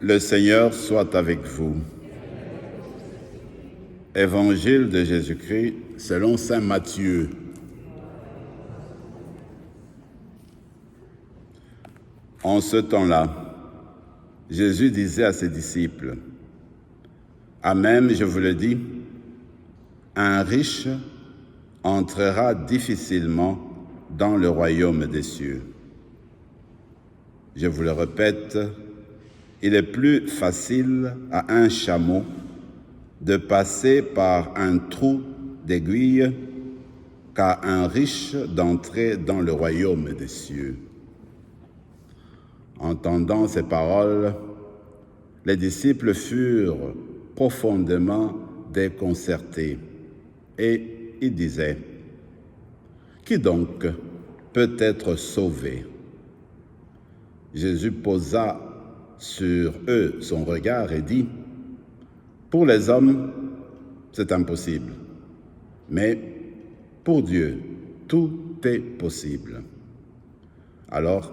Le Seigneur soit avec vous. Évangile de Jésus-Christ selon saint Matthieu. En ce temps-là, Jésus disait à ses disciples, « Amen, je vous le dis, un riche entrera difficilement dans le royaume des cieux. Je vous le répète, il est plus facile à un chameau de passer par un trou d'aiguille qu'à un riche d'entrer dans le royaume des cieux. » Entendant ces paroles, les disciples furent profondément déconcertés et ils disaient, « Qui donc peut être sauvé ?» Jésus posa sur eux son regard et dit, « Pour les hommes, c'est impossible, mais pour Dieu, tout est possible. » Alors,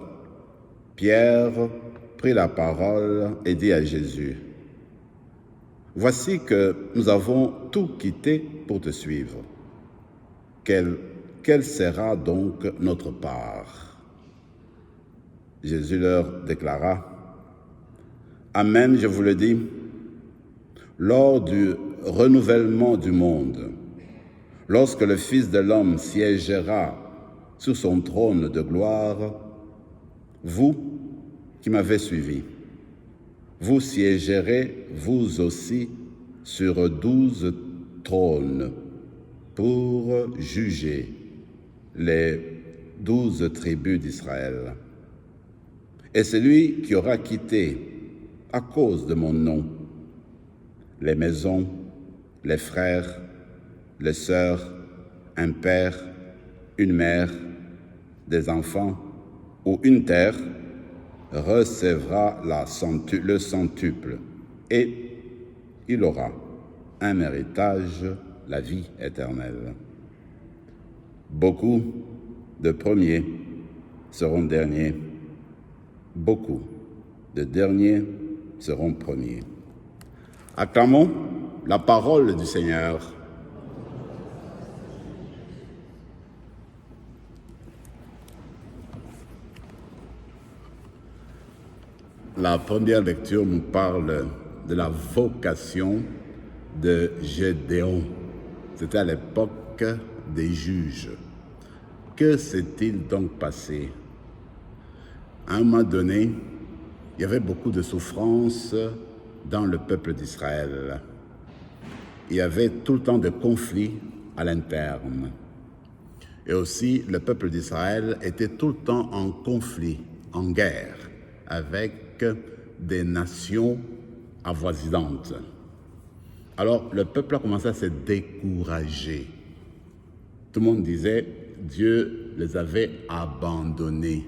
Pierre prit la parole et dit à Jésus, « Voici que nous avons tout quitté pour te suivre. Quelle sera donc notre part ?» Jésus leur déclara, « Amen, je vous le dis, lors du renouvellement du monde, lorsque le Fils de l'homme siégera sur son trône de gloire, vous qui m'avez suivi, vous siégerez vous aussi sur 12 trônes pour juger les 12 tribus d'Israël. Et celui qui aura quitté, à cause de mon nom, les maisons, les frères, les sœurs, un père, une mère, des enfants ou une terre, recevra le centuple et il aura un héritage, la vie éternelle. Beaucoup de premiers seront derniers, beaucoup de derniers seront premiers. » Acclamons la parole du Seigneur. La première lecture nous parle de la vocation de Gédéon. C'était à l'époque des juges. Que s'est-il donc passé? À un moment donné, il y avait beaucoup de souffrances dans le peuple d'Israël. Il y avait tout le temps de conflits à l'interne. Et aussi, le peuple d'Israël était tout le temps en conflit, en guerre, avec des nations avoisinantes. Alors, le peuple a commencé à se décourager. Tout le monde disait, Dieu les avait abandonnés.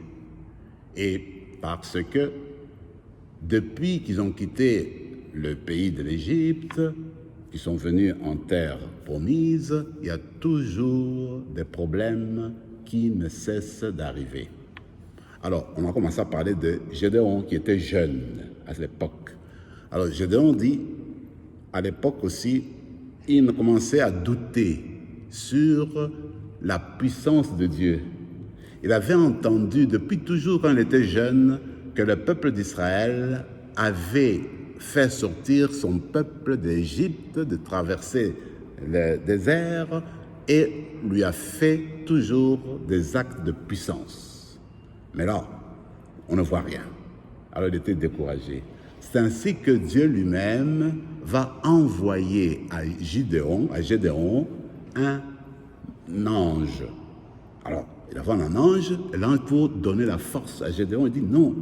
Et parce que, depuis qu'ils ont quitté le pays de l'Égypte, qu'ils sont venus en terre promise, il y a toujours des problèmes qui ne cessent d'arriver. Alors, on a commencé à parler de Gédéon, qui était jeune à l'époque. Alors, Gédéon dit, à l'époque aussi, il commençait à douter sur la puissance de Dieu. Il avait entendu depuis toujours, quand il était jeune, que le peuple d'Israël avait fait sortir son peuple d'Égypte, de traverser le désert, et lui a fait toujours des actes de puissance. Mais là, on ne voit rien. Alors il était découragé. C'est ainsi que Dieu lui-même va envoyer à Gédéon un ange. Alors, il va un ange, et l'ange pour donner la force à Gédéon, il dit non,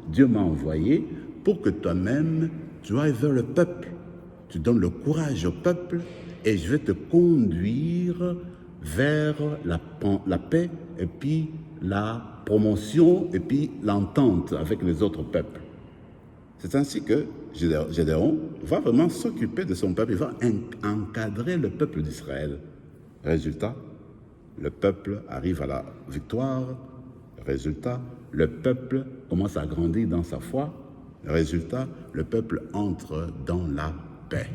Dieu m'a envoyé pour que toi-même tu ailles vers le peuple. Tu donnes le courage au peuple et je vais te conduire vers la paix et puis la promotion et puis l'entente avec les autres peuples. C'est ainsi que Gédéon va vraiment s'occuper de son peuple, il va encadrer le peuple d'Israël. Résultat, le peuple arrive à la victoire. Résultat, le peuple commence à grandir dans sa foi Résultat, le peuple entre dans la paix.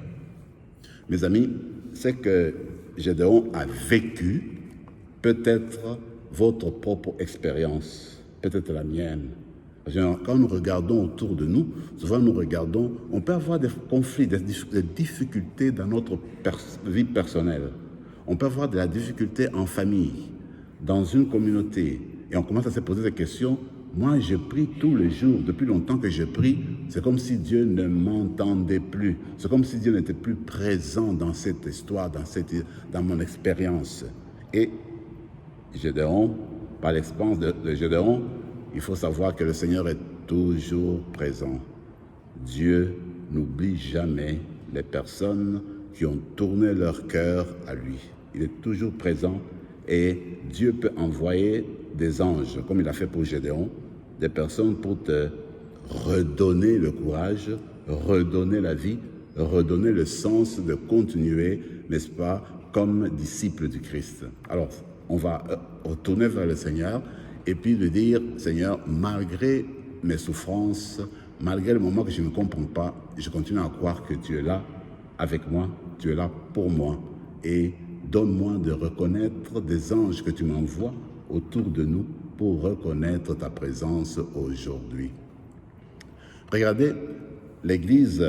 Mes amis, c'est que Gédéon a vécu peut-être votre propre expérience, peut-être la mienne. Quand nous regardons autour de nous, souvent nous regardons, on peut avoir des conflits, des difficultés dans notre vie personnelle. On peut avoir de la difficulté en famille, dans une communauté. Et on commence à se poser des questions. Moi, je prie tous les jours. Depuis longtemps que je prie, c'est comme si Dieu ne m'entendait plus. C'est comme si Dieu n'était plus présent dans cette histoire, dans mon expérience. Et Gédéon, par l'expérience de Gédéon, il faut savoir que le Seigneur est toujours présent. Dieu n'oublie jamais les personnes qui ont tourné leur cœur à lui. Il est toujours présent et Dieu peut envoyer des anges, comme il a fait pour Gédéon, des personnes pour te redonner le courage, redonner la vie, redonner le sens de continuer, n'est-ce pas, comme disciple du Christ. Alors, on va retourner vers le Seigneur et puis lui dire, Seigneur, malgré mes souffrances, malgré le moment que je ne comprends pas, je continue à croire que tu es là avec moi, tu es là pour moi. Et donne-moi de reconnaître des anges que tu m'envoies autour de nous pour reconnaître ta présence aujourd'hui. Regardez, l'Église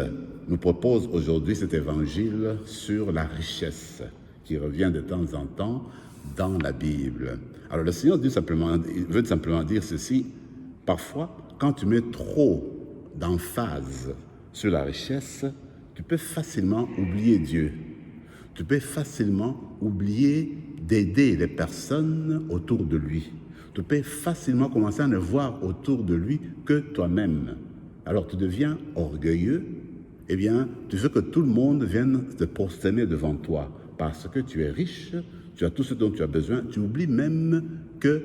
nous propose aujourd'hui cet évangile sur la richesse qui revient de temps en temps dans la Bible. Alors le Seigneur veut simplement dire ceci, parfois quand tu mets trop d'emphase sur la richesse, tu peux facilement oublier Dieu. Tu peux facilement oublier d'aider les personnes autour de lui. Tu peux facilement commencer à ne voir autour de lui que toi-même. Alors tu deviens orgueilleux, eh bien, tu veux que tout le monde vienne te prosterner devant toi parce que tu es riche, tu as tout ce dont tu as besoin, tu oublies même que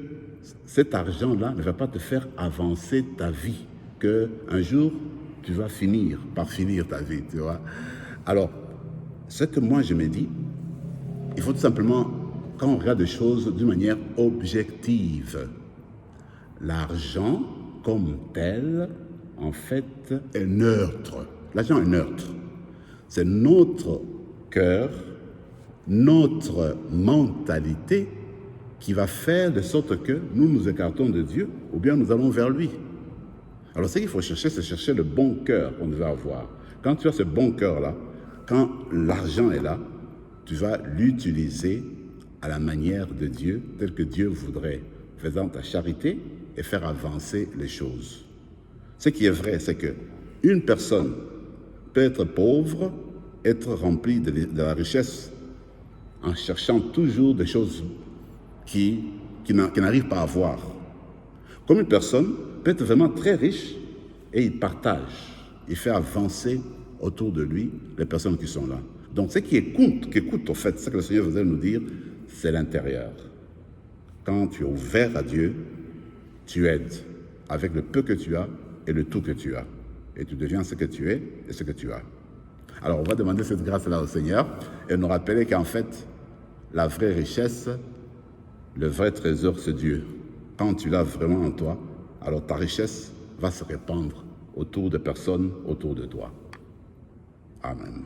cet argent-là ne va pas te faire avancer ta vie, qu'un jour, tu vas finir par finir ta vie, tu vois. Alors, ce que moi je me dis, il faut tout simplement, quand on regarde les choses d'une manière objective, l'argent comme tel, en fait, est neutre. L'argent est neutre. C'est notre cœur, notre mentalité qui va faire de sorte que nous nous écartons de Dieu ou bien nous allons vers lui. Alors ce qu'il faut chercher, c'est chercher le bon cœur qu'on devait avoir. Quand tu as ce bon cœur-là, quand l'argent est là, tu vas l'utiliser à la manière de Dieu, tel que Dieu voudrait, faisant ta charité et faire avancer les choses. Ce qui est vrai, c'est qu'une personne peut être pauvre, être remplie de la richesse, en cherchant toujours des choses qu'il n'arrive pas à avoir. Comme une personne peut être vraiment très riche et il partage, il fait avancer autour de lui les personnes qui sont là. Donc ce qui écoute en fait, ce que le Seigneur voudrait nous dire, c'est l'intérieur. Quand tu es ouvert à Dieu, tu aides avec le peu que tu as et le tout que tu as. Et tu deviens ce que tu es et ce que tu as. Alors on va demander cette grâce-là au Seigneur et nous rappeler qu'en fait, la vraie richesse, le vrai trésor, c'est Dieu. Quand tu l'as vraiment en toi, alors ta richesse va se répandre autour de personnes autour de toi. Amen.